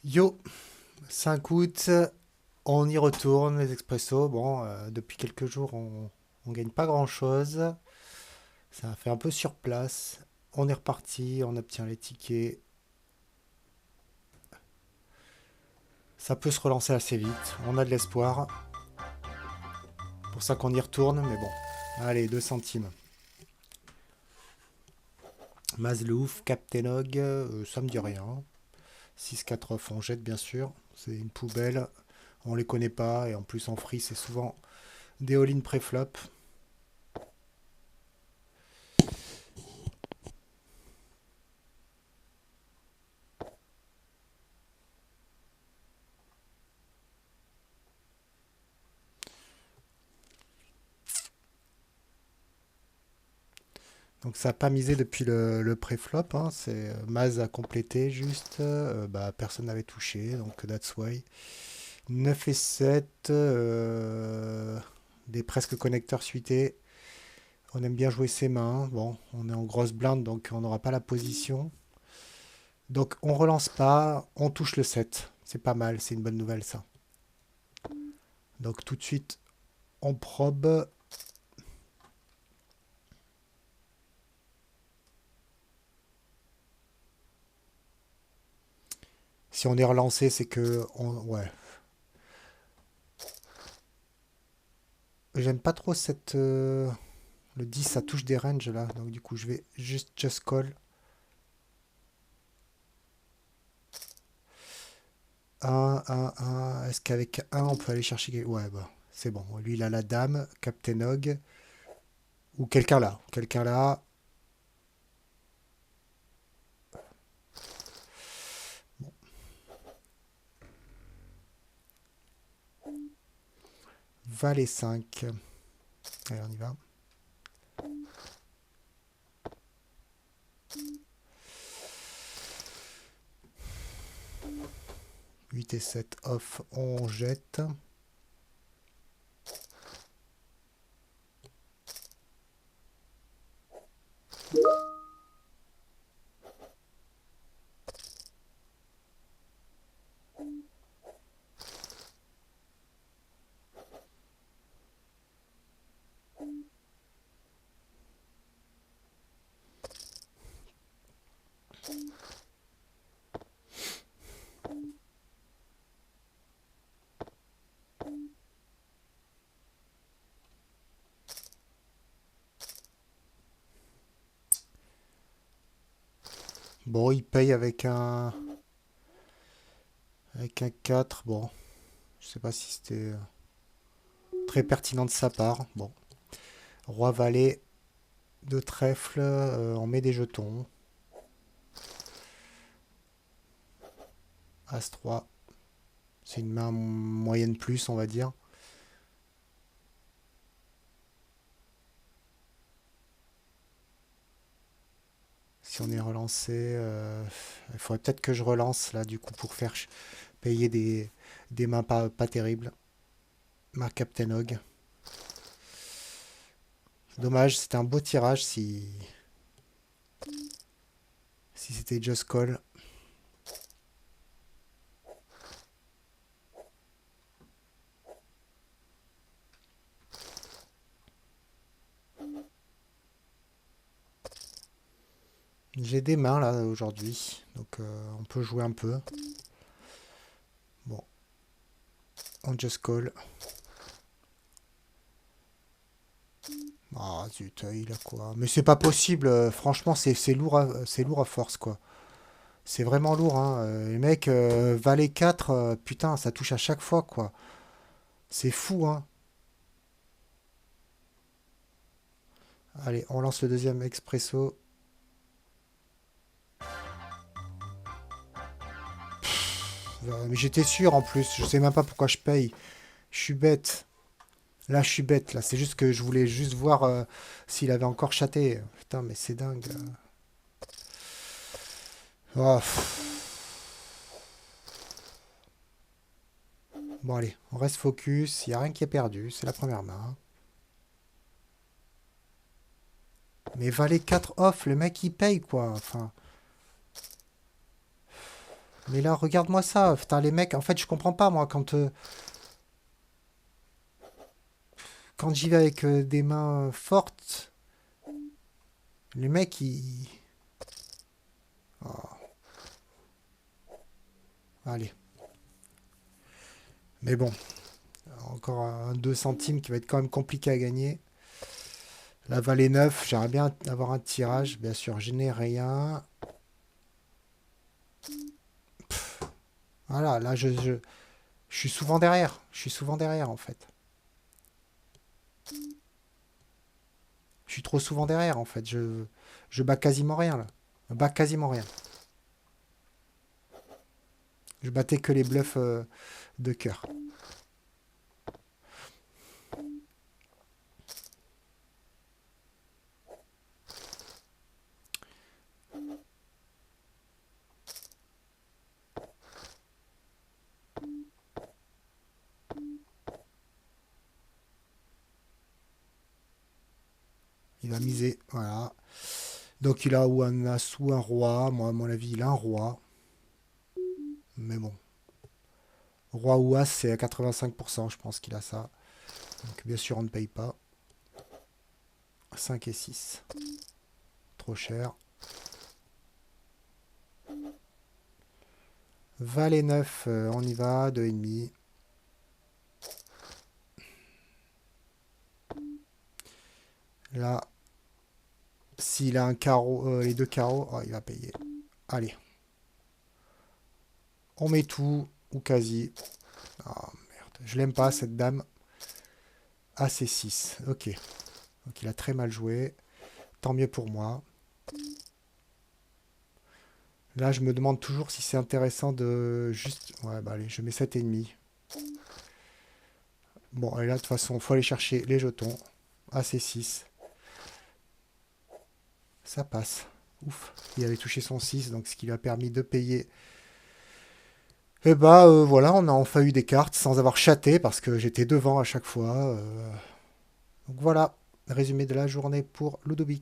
Yo, 5 août, on y retourne, les expressos. Bon, depuis quelques jours, on gagne pas grand-chose. Ça fait un peu sur place. On est reparti, on obtient les tickets. Ça peut se relancer assez vite. On a de l'espoir. Pour ça qu'on y retourne, mais bon. Allez, 2 centimes. Mazlouf, Captain Hog, ça me dit rien. 6-4 off, on jette bien sûr. C'est une poubelle. On les connaît pas. Et en plus, en free, c'est souvent des all-in pré-flop. Donc ça n'a pas misé depuis le pré-flop, hein. C'est Maz a complété juste. Bah, personne n'avait touché, donc that's why. 9 et 7, des presque connecteurs suités. On aime bien jouer ses mains. Bon, on est en grosse blinde, donc on n'aura pas la position. Donc on relance pas, on touche le 7. C'est pas mal, c'est une bonne nouvelle ça. Donc tout de suite, on probe. Si on est relancé, c'est que... ouais. J'aime pas trop cette... le 10, ça touche des ranges là. Donc du coup, je vais juste just call. 1. Est-ce qu'avec un on peut aller chercher... Ouais, bah, c'est bon. Lui, il a la dame, Captain Hog. Ou quelqu'un là. Quelqu'un là. Valet 5. Allez, on y va. 8 et 7 off, on jette. Bon, il paye avec un 4. Bon, je sais pas si c'était très pertinent de sa part. Bon, roi valet de trèfle, on met des jetons. As 3, c'est une main moyenne plus, on va dire. Si on est relancé, il faudrait peut-être que je relance là du coup pour faire payer des mains pas terribles. Ma Captain Hog. Dommage, c'était un beau tirage si c'était Just Call. J'ai des mains là aujourd'hui, donc on peut jouer un peu. Bon, on Just Call. Ah zut, il a quoi? Mais c'est pas possible, franchement c'est lourd à force quoi. C'est vraiment lourd, hein. Les mecs, Valet 4, putain, ça touche à chaque fois quoi. C'est fou, hein. Allez, on lance le deuxième expresso. Mais j'étais sûr en plus, je sais même pas pourquoi je paye. Je suis bête. Là, je suis bête. Là, c'est juste que je voulais juste voir s'il avait encore chaté. Putain, mais c'est dingue. Oh, bon, allez, on reste focus. Il n'y a rien qui est perdu. C'est la première main. Mais valet 4 off, le mec il paye quoi. Enfin, Mais là, regarde-moi ça. Putain, les mecs, en fait, je comprends pas, moi, quand j'y vais avec des mains fortes, les mecs, ils... Oh, allez. Mais bon, encore un 2 centimes qui va être quand même compliqué à gagner. La vallée 9, j'aimerais bien avoir un tirage. Bien sûr, je n'ai rien. Voilà, là, je suis souvent derrière. Je suis souvent derrière, en fait. Je suis trop souvent derrière, en fait. Je bats quasiment rien, là. Je bats quasiment rien. Je battais que les bluffs de cœur. Il va miser, voilà. Donc il a ou un as ou un roi. Moi, à mon avis, il a un roi. Mais bon. Roi ou as, c'est à 85%, je pense qu'il a ça. Donc bien sûr, on ne paye pas. 5 et 6. Trop cher. Valet 9, on y va. 2,5. Là, s'il a un carreau, les deux carreaux, oh, il va payer. Allez, on met tout, ou quasi. Ah merde, je l'aime pas cette dame. Ah, c'est 6. Ok. Donc il a très mal joué. Tant mieux pour moi. Là, je me demande toujours si c'est intéressant de juste... Ouais, bah allez, je mets 7,5. Bon, et là, de toute façon, il faut aller chercher les jetons. Ah, c'est 6. Ça passe. Ouf. Il avait touché son 6, donc ce qui lui a permis de payer. Et bah voilà, on a enfin eu des cartes sans avoir chaté parce que j'étais devant à chaque fois. Donc voilà, résumé de la journée pour Ludovic.